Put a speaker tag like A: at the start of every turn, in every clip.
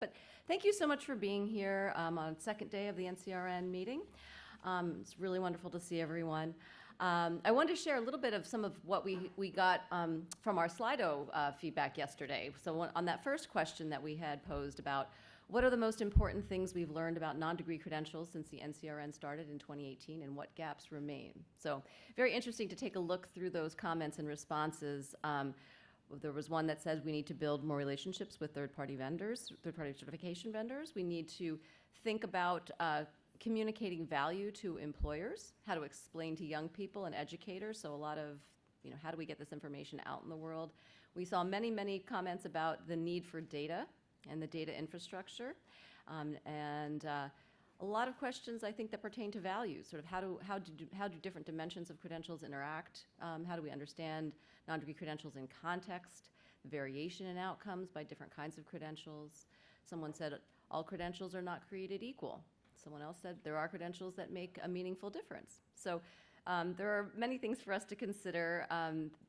A: But thank you so much for being here on the second day of the NCRN meeting. It's really wonderful to see everyone. I wanted to share a little bit of some of what we got from our Slido feedback yesterday. So on that first question that we had posed about what are the most important things we've learned about non-degree credentials since the NCRN started in 2018 and what gaps remain? So very interesting to take a look through those comments and responses. There was one that says we need to build more relationships with third-party vendors, third-party certification vendors. We need to think about communicating value to employers, how to explain to young people and educators. So a lot of, how do we get this information out in the world? We saw many, many comments about the need for data and the data infrastructure, and a lot of questions I think that pertain to values, sort of how do different dimensions of credentials interact? How do we understand non-degree credentials in context, the variation in outcomes by different kinds of credentials? Someone said all credentials are not created equal. Someone else said there are credentials that make a meaningful difference. So there are many things for us to consider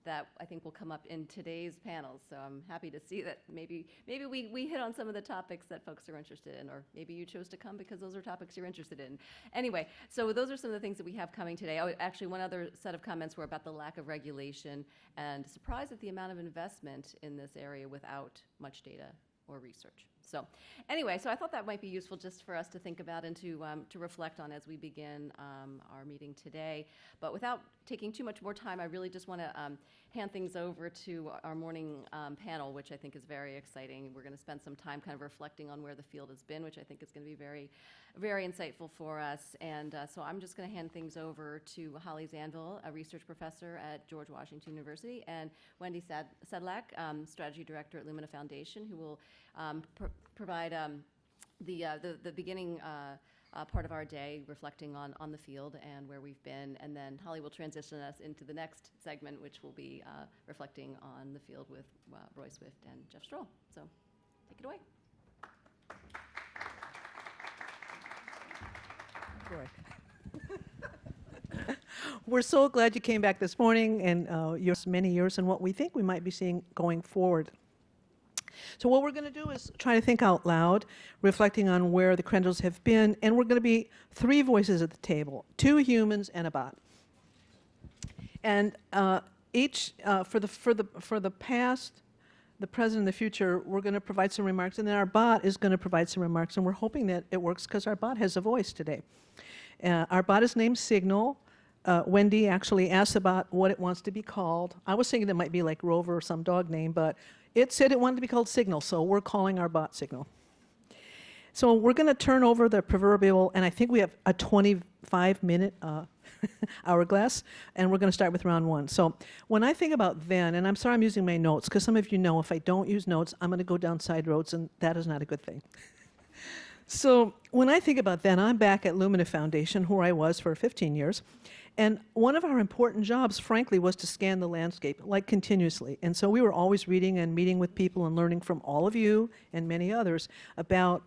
A: that I think will come up in today's panels. So I'm happy to see that maybe we hit on some of the topics that folks are interested in, or maybe you chose to come because those are topics you're interested in. Anyway, so those are some of the things that we have coming today. Actually, one other set of comments were about the lack of regulation and surprised at the amount of investment in this area without much data or research. So anyway, so I thought that might be useful just for us to think about and to reflect on as we begin our meeting today. But without taking too much more time, I really just want to hand things over to our morning panel, which I think is very exciting. We're going to spend some time kind of reflecting on where the field has been, which I think is going to be very, very insightful for us. And so I'm just going to hand things over to Holly Zanville, a research professor at George Washington University, and Wendy Sedlak, strategy director at Lumina Foundation, who will provide the beginning part of our day reflecting on the field and where we've been, and then Holly will transition us into the next segment, which will be reflecting on the field with Roy Swift and Jeff Stroll. So take it away.
B: We're so glad you came back this morning and many years and what we think we might be seeing going forward. So what we're going to do is try to think out loud, reflecting on where the credentials have been, and we're going to be three voices at the table, two humans and a bot. And each, for the past, the present, and the future, we're going to provide some remarks, and then our bot is going to provide some remarks, and we're hoping that it works because our bot has a voice today. Our bot is named Signal. Wendy actually asked about what it wants to be called. I was thinking it might be like Rover or some dog name, but it said it wanted to be called Signal, so we're calling our bot Signal. So we're going to turn over the proverbial, and I think we have a 25-minute hourglass, and we're going to start with round one. So when I think about then, and I'm sorry I'm using my notes, because some of you know if I don't use notes, I'm going to go down side roads, and that is not a good thing. So when I think about then, I'm back at Lumina Foundation, where I was for 15 years. And one of our important jobs, frankly, was to scan the landscape, like continuously. And so we were always reading and meeting with people and learning from all of you and many others about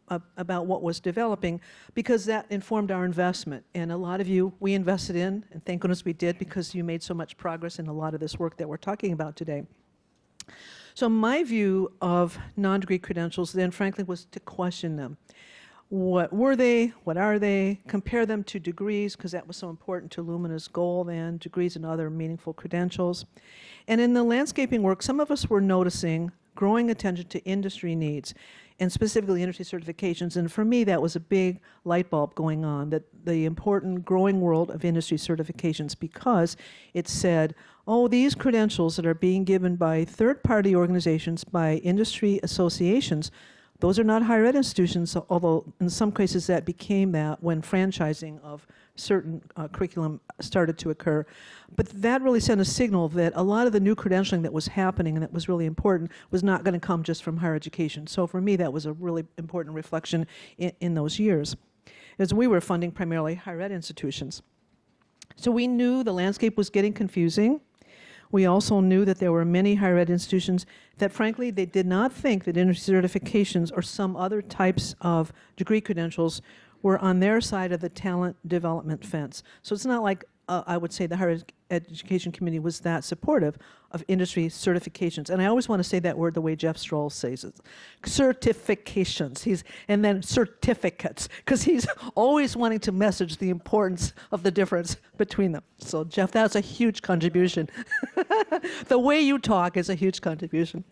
B: what was developing, because that informed our investment. And a lot of you, we invested in, and thank goodness we did, because you made so much progress in a lot of this work that we're talking about today. So my view of non-degree credentials then, frankly, was to question them. What were they? What are they? Compare them to degrees, because that was so important to Lumina's goal then, degrees and other meaningful credentials. And in the landscaping work, some of us were noticing growing attention to industry needs, and specifically industry certifications. And for me, that was a big light bulb going on, that the important growing world of industry certifications, because it said, oh, these credentials that are being given by third-party organizations, by industry associations, those are not higher ed institutions, although in some cases that became that when franchising of certain curriculum started to occur. But that really sent a signal that a lot of the new credentialing that was happening and that was really important was not going to come just from higher education. So for me, that was a really important reflection in those years, as we were funding primarily higher ed institutions. So we knew the landscape was getting confusing. We also knew that there were many higher ed institutions that, frankly, they did not think that industry certifications or some other types of degree credentials were on their side of the talent development fence. So it's not like I would say the higher education community was that supportive of industry certifications. And I always want to say that word the way Jeff Stroll says it. Certifications. And then certificates, because he's always wanting to message the importance of the difference between them. So Jeff, that's a huge contribution. The way you talk is a huge contribution.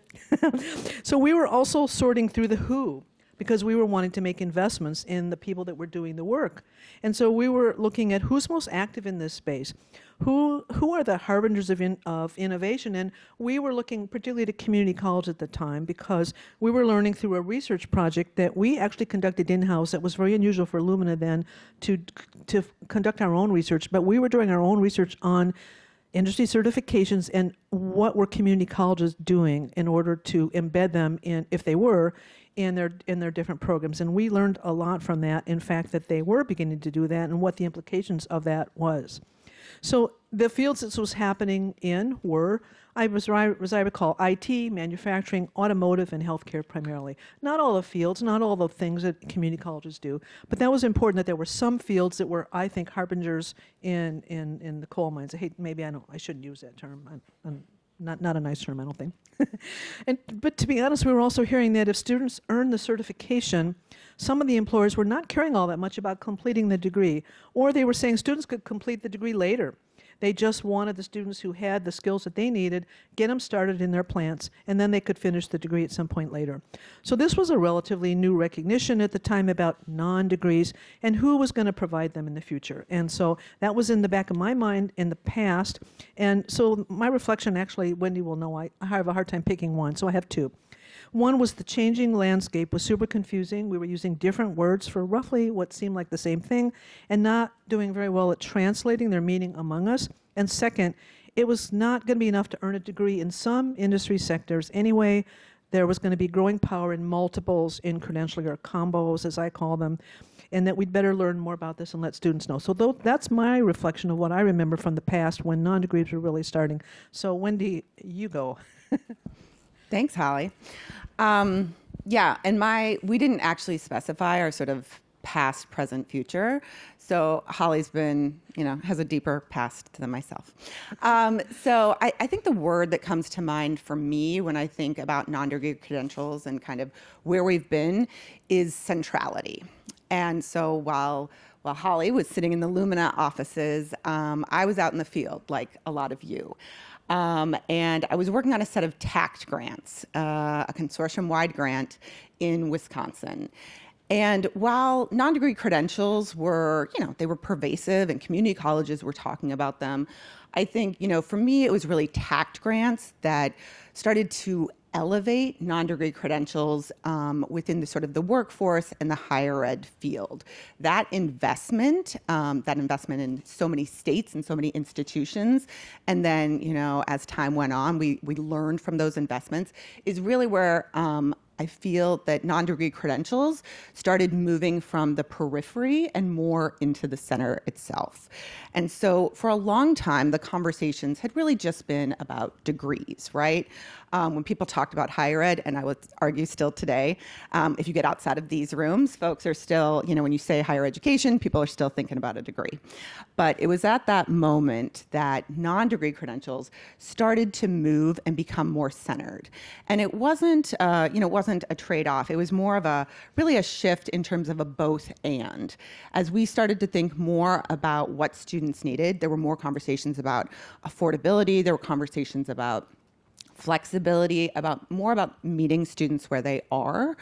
B: So we were also sorting through the who, because we were wanting to make investments in the people that were doing the work. And so we were looking at who's most active in this space, who are the harbingers of innovation, and we were looking particularly to community college at the time because we were learning through a research project that we actually conducted in-house that was very unusual for Lumina then to conduct our own research, but we were doing our own research on industry certifications and what were community colleges doing in order to embed them in, if they were, in their different programs. And we learned a lot from that, in fact, that they were beginning to do that and what the implications of that was. So the fields this was happening in were, as I recall, IT, manufacturing, automotive, and healthcare primarily. Not all the fields, not all the things that community colleges do, but that was important that there were some fields that were, I think, harbingers in the coal mines. I shouldn't use that term. Not a nice term, I don't think. But to be honest, we were also hearing that if students earned the certification, some of the employers were not caring all that much about completing the degree, or they were saying students could complete the degree later. They just wanted the students who had the skills that they needed, get them started in their plants, and then they could finish the degree at some point later. So this was a relatively new recognition at the time about non-degrees and who was going to provide them in the future. And so that was in the back of my mind in the past. And so my reflection, actually, Wendy will know I have a hard time picking one, so I have two. One was the changing landscape was super confusing. We were using different words for roughly what seemed like the same thing and not doing very well at translating their meaning among us. And second, it was not going to be enough to earn a degree in some industry sectors anyway. There was going to be growing power in multiples in credentialing, or combos as I call them, and that we'd better learn more about this and let students know. So that's my reflection of what I remember from the past when non-degrees were really starting. So Wendy, you go.
C: Thanks, Holly. Yeah, and we didn't actually specify our sort of past, present, future. So Holly's been, has a deeper past than myself. So I think the word that comes to mind for me when I think about non-degree credentials and kind of where we've been is centrality. And so while Holly was sitting in the Lumina offices, I was out in the field, like a lot of you. And I was working on a set of TACT grants, a consortium-wide grant in Wisconsin. And while non-degree credentials were, they were pervasive and community colleges were talking about them, I think, for me, it was really TACT grants that started to elevate non-degree credentials within the sort of the workforce and the higher ed field. That investment in so many states and so many institutions, and then, as time went on, we learned from those investments, is really where I feel that non-degree credentials started moving from the periphery and more into the center itself. And so for a long time, the conversations had really just been about degrees, right? When people talked about higher ed, and I would argue still today, if you get outside of these rooms, folks are still, when you say higher education, people are still thinking about a degree. But it was at that moment that non-degree credentials started to move and become more centered. And it wasn't, it wasn't a trade-off. It was more of really a shift in terms of a both and. As we started to think more about what students needed, there were more conversations about affordability, there were conversations about flexibility, more about meeting students where they are.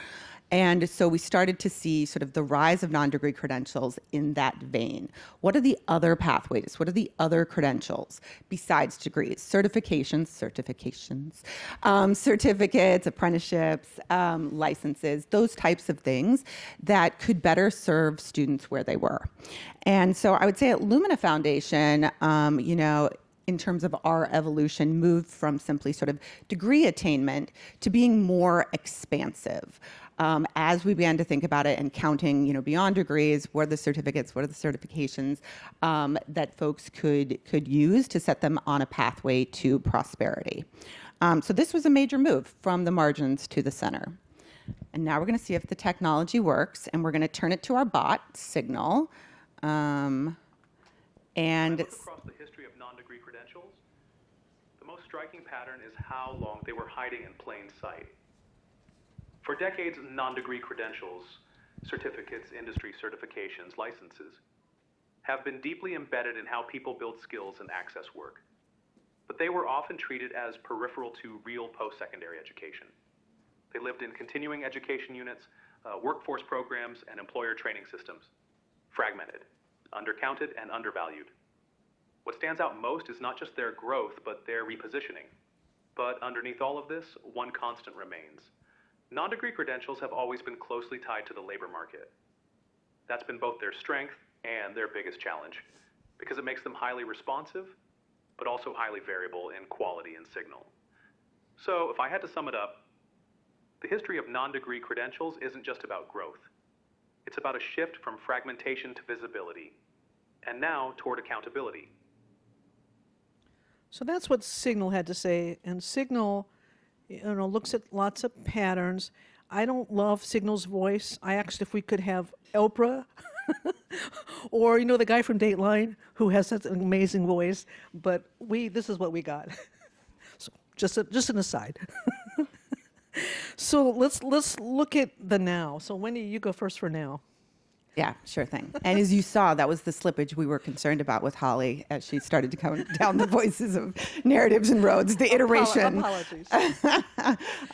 C: And so we started to see sort of the rise of non-degree credentials in that vein. What are the other pathways? What are the other credentials besides degrees? Certifications, certificates, apprenticeships, licenses, those types of things that could better serve students where they were. And so I would say at Lumina Foundation, in terms of our evolution, moved from simply sort of degree attainment to being more expansive. As we began to think about it and counting, beyond degrees, what are the certificates, what are the certifications that folks could use to set them on a pathway to prosperity. So this was a major move from the margins to the center. And now we're going to see if the technology works, and we're going to turn it to our bot, Signal. And
D: When I look across the history of non-degree credentials, the most striking pattern is how long they were hiding in plain sight. For decades, non-degree credentials, certificates, industry certifications, licenses, have been deeply embedded in how people build skills and access work. But they were often treated as peripheral to real post-secondary education. They lived in continuing education units, workforce programs, and employer training systems, fragmented, undercounted, and undervalued. What stands out most is not just their growth, but their repositioning. But underneath all of this, one constant remains. Non-degree credentials have always been closely tied to the labor market. That's been both their strength and their biggest challenge, because it makes them highly responsive, but also highly variable in quality and signal. So if I had to sum it up, the history of non-degree credentials isn't just about growth. It's about a shift from fragmentation to visibility, and now toward accountability.
B: So that's what Signal had to say, and Signal, looks at lots of patterns. I don't love Signal's voice. I asked if we could have Oprah, or the guy from Dateline who has such an amazing voice. But this is what we got. So just an aside. So let's look at the now. So Wendy, you go first for now.
C: yeah, sure thing. And as you saw, that was the slippage we were concerned about with Holly as she started to come down the voices of narratives and roads, the iteration
B: Apologies.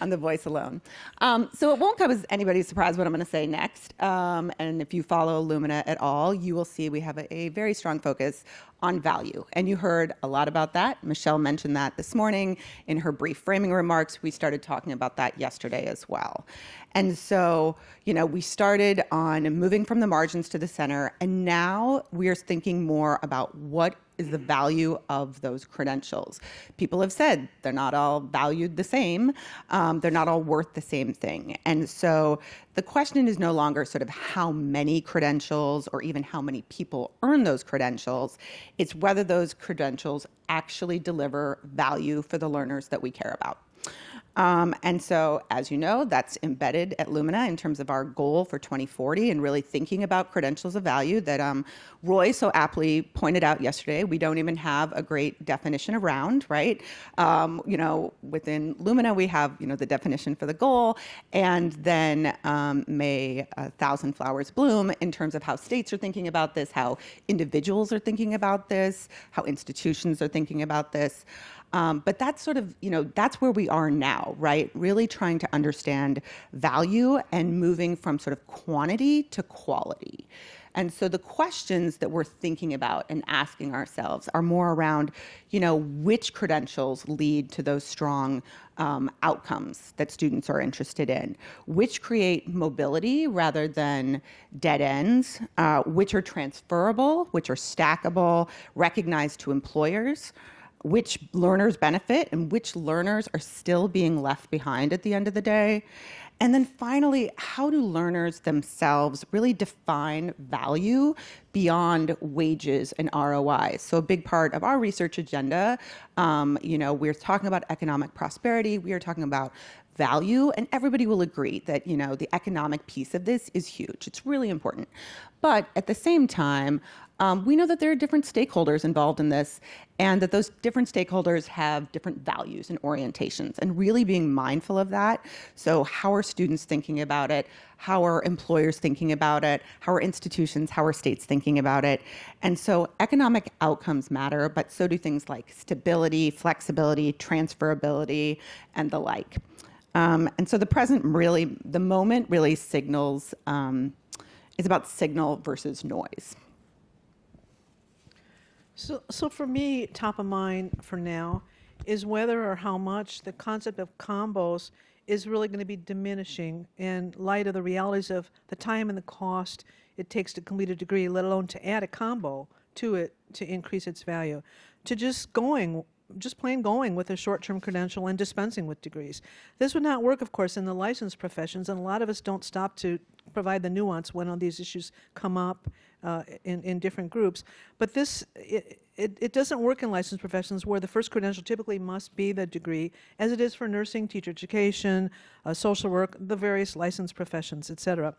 C: on the voice alone. So it won't come as anybody's surprise what I'm going to say next. And if you follow Lumina at all, you will see we have a very strong focus on value. And you heard a lot about that. Michelle mentioned that this morning in her brief framing remarks. We started talking about that yesterday as well. And so, we started on moving from the margins to the center, and now we are thinking more about what is the value of those credentials. People have said they're not all valued the same. They're not all worth the same thing. And so the question is no longer sort of how many credentials or even how many people earn those credentials. It's whether those credentials actually deliver value for the learners that we care about. And so, as you know, that's embedded at Lumina in terms of our goal for 2040 and really thinking about credentials of value that Roy so aptly pointed out yesterday. We don't even have a great definition around, right? Within Lumina, we have, the definition for the goal, and then may 1,000 flowers bloom in terms of how states are thinking about this, how individuals are thinking about this, how institutions are thinking about this. But that's sort of, that's where we are now, right? Really trying to understand value and moving from sort of quantity to quality. And so the questions that we're thinking about and asking ourselves are more around, which credentials lead to those strong outcomes that students are interested in, which create mobility rather than dead ends, which are transferable, which are stackable, recognized to employers, which learners benefit and which learners are still being left behind at the end of the day. And then finally, how do learners themselves really define value beyond wages and ROI? So a big part of our research agenda, we're talking about economic prosperity, we are talking about value, and everybody will agree that, the economic piece of this is huge. It's really important. But at the same time, we know that there are different stakeholders involved in this, and that those different stakeholders have different values and orientations, and really being mindful of that. So how are students thinking about it? How are employers thinking about it? How are institutions, how are states thinking about it? And so economic outcomes matter, but so do things like stability, flexibility, transferability, and the like. And so the moment really signals, is about signal versus noise.
B: So for me, top of mind for now is whether or how much the concept of combos is really going to be diminishing in light of the realities of the time and the cost it takes to complete a degree, let alone to add a combo to it to increase its value, to just plain going with a short-term credential and dispensing with degrees. This would not work, of course, in the licensed professions, and a lot of us don't stop to provide the nuance when all these issues come up in different groups. But it doesn't work in licensed professions where the first credential typically must be the degree, as it is for nursing, teacher education, social work, the various licensed professions, et cetera.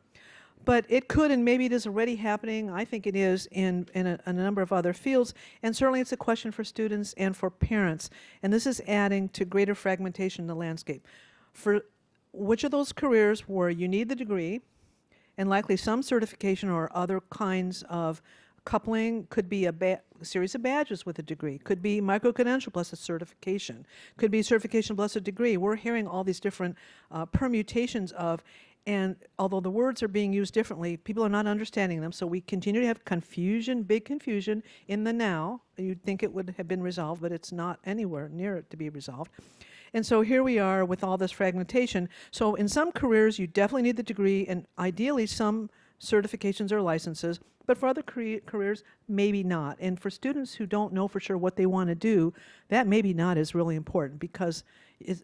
B: But it could, and maybe it is already happening. I think it is in a number of other fields. And certainly it's a question for students and for parents. And this is adding to greater fragmentation in the landscape. For which of those careers where you need the degree, and likely some certification or other kinds of coupling, could be a series of badges with a degree, could be micro-credential plus a certification, could be certification plus a degree. We're hearing all these different permutations of, and although the words are being used differently, people are not understanding them, so we continue to have confusion, big confusion in the now. You'd think it would have been resolved, but it's not anywhere near it to be resolved. And so here we are with all this fragmentation. So in some careers, you definitely need the degree, and ideally some certifications or licenses, but for other careers, maybe not. And for students who don't know for sure what they want to do, that maybe not is really important, because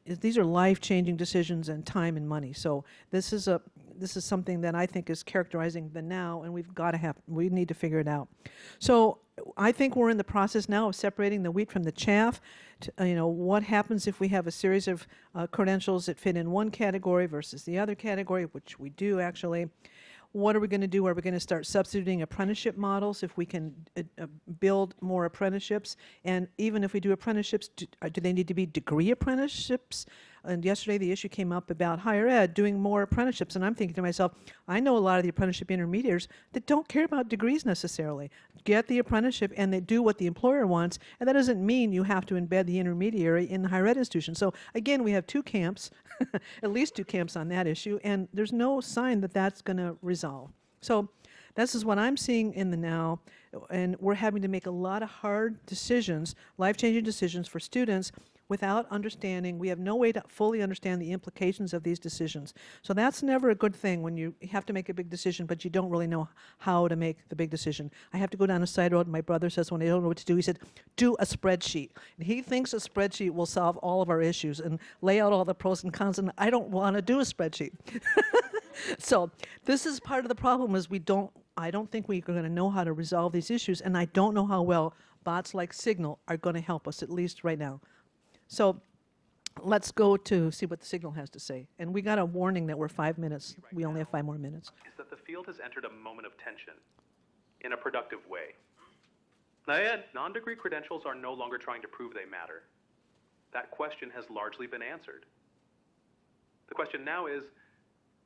B: these are life-changing decisions and time and money. So this is something that I think is characterizing the now, and we need to figure it out. So I think we're in the process now of separating the wheat from the chaff. What happens if we have a series of credentials that fit in one category versus the other category, which we do actually. What are we going to do? Are we going to start substituting apprenticeship models if we can build more apprenticeships? And even if we do apprenticeships, do they need to be degree apprenticeships? And yesterday the issue came up about higher ed doing more apprenticeships. And I'm thinking to myself, I know a lot of the apprenticeship intermediaries that don't care about degrees necessarily. Get the apprenticeship and they do what the employer wants. And that doesn't mean you have to embed the intermediary in the higher ed institution. So again, we have two camps, at least two camps on that issue. And there's no sign that that's going to resolve. So this is what I'm seeing in the now, and we're having to make a lot of hard decisions, life-changing decisions for students without understanding. We have no way to fully understand the implications of these decisions. So that's never a good thing when you have to make a big decision, but you don't really know how to make the big decision. I have to go down a side road, and my brother says when I don't know what to do, he said, do a spreadsheet. And he thinks a spreadsheet will solve all of our issues and lay out all the pros and cons, and I don't want to do a spreadsheet. So this is part of the problem, is I don't think we're going to know how to resolve these issues, and I don't know how well bots like Signal are going to help us, at least right now. So let's go to see what the Signal has to say. And we got a warning that we're 5 minutes. We only have 5 more minutes.
D: Is that the field has entered a moment of tension in a productive way. Now, non-degree credentials are no longer trying to prove they matter. That question has largely been answered. The question now is,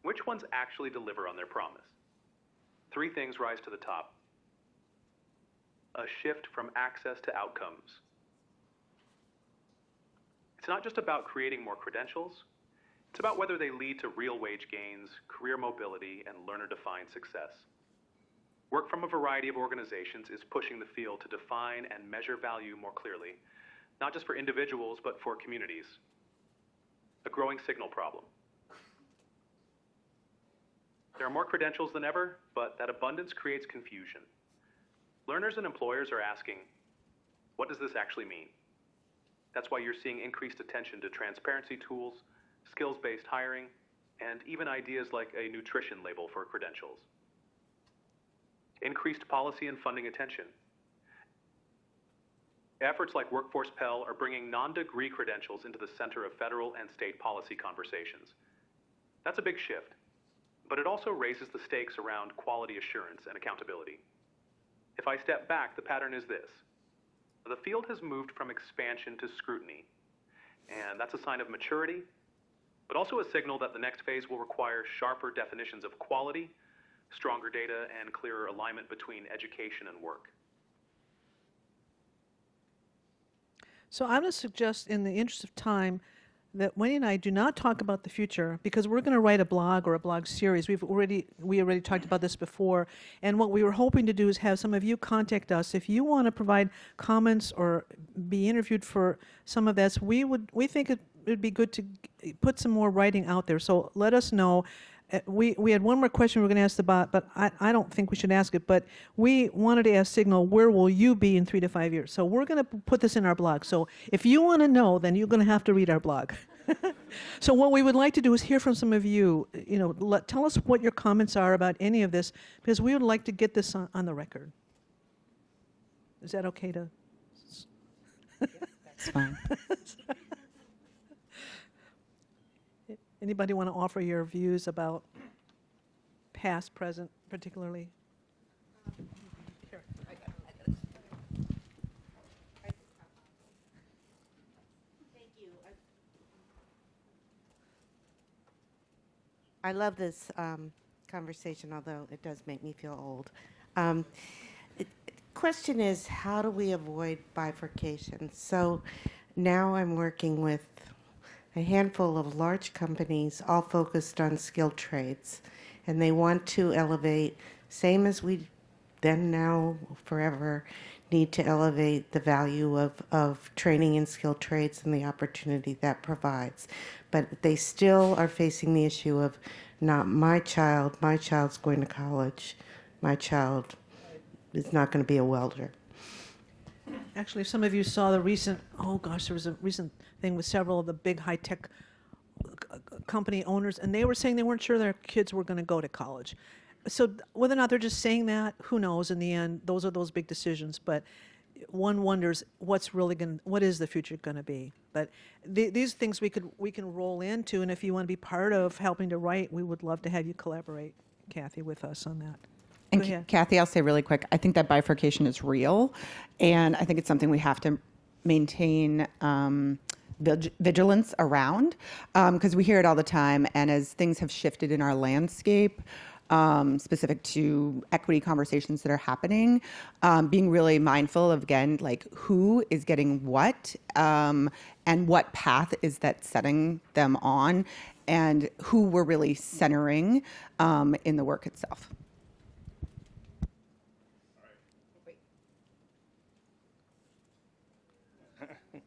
D: which ones actually deliver on their promise? 3 things rise to the top. A shift from access to outcomes. It's not just about creating more credentials. It's about whether they lead to real wage gains, career mobility, and learner-defined success. Work from a variety of organizations is pushing the field to define and measure value more clearly, not just for individuals, but for communities. A growing signal problem. There are more credentials than ever, but that abundance creates confusion. Learners and employers are asking, what does this actually mean? That's why you're seeing increased attention to transparency tools, skills-based hiring, and even ideas like a nutrition label for credentials. Increased policy and funding attention. Efforts like Workforce Pell are bringing non-degree credentials into the center of federal and state policy conversations. That's a big shift, but it also raises the stakes around quality assurance and accountability. If I step back, the pattern is this. The field has moved from expansion to scrutiny, and that's a sign of maturity, but also a signal that the next phase will require sharper definitions of quality, stronger data, and clearer alignment between education and work.
B: So I'm going to suggest, in the interest of time, that Wendy and I do not talk about the future, because we're going to write a blog or a blog series. We already talked about this before, and what we were hoping to do is have some of you contact us if you want to provide comments or be interviewed for some of this. We think it would be good to put some more writing out there. So let us know. We had one more question we were going to ask the bot, but I don't think we should ask it. But we wanted to ask Signal, where will you be in 3 to 5 years? So we're going to put this in our blog. So if you want to know, then you're going to have to read our blog. So what we would like to do is hear from some of you. Tell us what your comments are about any of this, because we would like to get this on the record. Is that okay to?
C: That's fine.
B: Anybody want to offer your views about past, present, particularly.
E: I love this conversation, although it does make me feel old. Um, Question is, how do we avoid bifurcation? So now I'm working with a handful of large companies, all focused on skilled trades, and they want to elevate, same as we then, now, forever, need to elevate the value of training in skilled trades and the opportunity that provides. But they still are facing the issue of not my child's going to college, my child is not going to be a welder.
B: Actually, if some of you saw the recent, oh gosh, there was a recent thing with several of the big high-tech company owners, and they were saying they weren't sure their kids were going to go to college. So whether or not they're just saying that, who knows? In the end, those are those big decisions. But one wonders what is the future going to be? But these things we can roll into, and if you want to be part of helping to write, we would love to have you collaborate, Kathy, with us on that.
C: And
B: Go ahead.
C: Kathy, I'll say really quick, I think that bifurcation is real, and I think it's something we have to maintain vigilance around, because we hear it all the time, and as things have shifted in our landscape, specific to equity conversations that are happening, being really mindful of, again, like who is getting what, and what path is that setting them on, and who we're really centering in the work itself.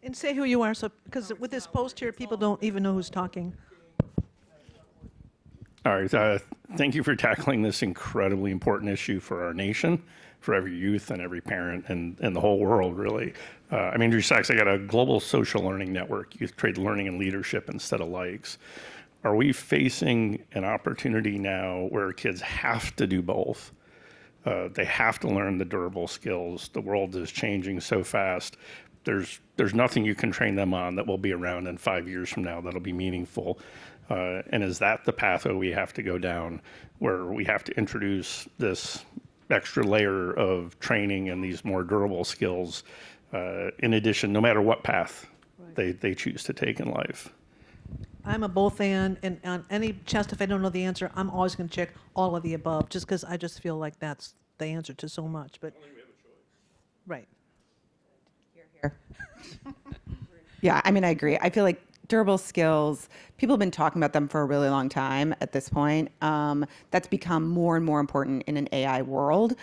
B: And say who you are, so because with this post here, people don't even know who's talking.
F: All right. Thank you for tackling this incredibly important issue for our nation, for every youth and every parent and the whole world, really. I'm Andrew Sachs. I got a global social learning network, Youth Trade Learning and Leadership instead of likes. Are we facing an opportunity now where kids have to do both? They have to learn the durable skills. The world is changing so fast. There's nothing you can train them on that will be around in 5 years from now that'll be meaningful. And is that the pathway we have to go down, where we have to introduce this extra layer of training and these more durable skills in addition, no matter what path they choose to take in life?
B: I'm a both and on any test, if I don't know the answer, I'm always going to check all of the above, just because I just feel like that's the answer to so much. But we have a choice. Right.
C: Yeah, I mean, I agree. I feel like durable skills, people have been talking about them for a really long time at this point. That's become more and more important in an AI world.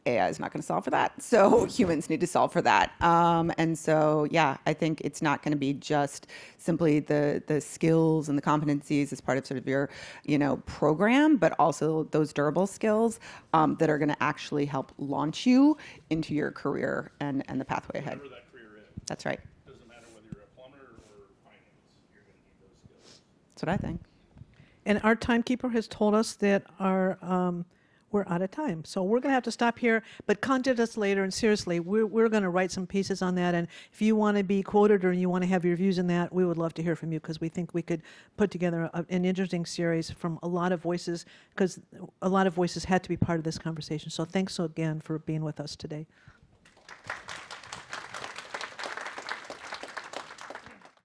C: AI is not going to solve for that. So humans need to solve for that. And so, yeah, I think it's not going to be just simply the skills and the competencies as part of sort of your, program, but also those durable skills that are going to actually help launch you into your career and the pathway ahead.
F: Whatever that career is.
C: That's right.
F: Doesn't matter whether you're a plumber or finance, you're going to need those skills.
C: That's what I think.
B: And our timekeeper has told us that we're out of time. So we're going to have to stop here, but contact us later. And seriously, we're going to write some pieces on that. And if you want to be quoted or you want to have your views in that, we would love to hear from you, because we think we could put together an interesting series from a lot of voices, because a lot of voices had to be part of this conversation. So thanks again for being with us today.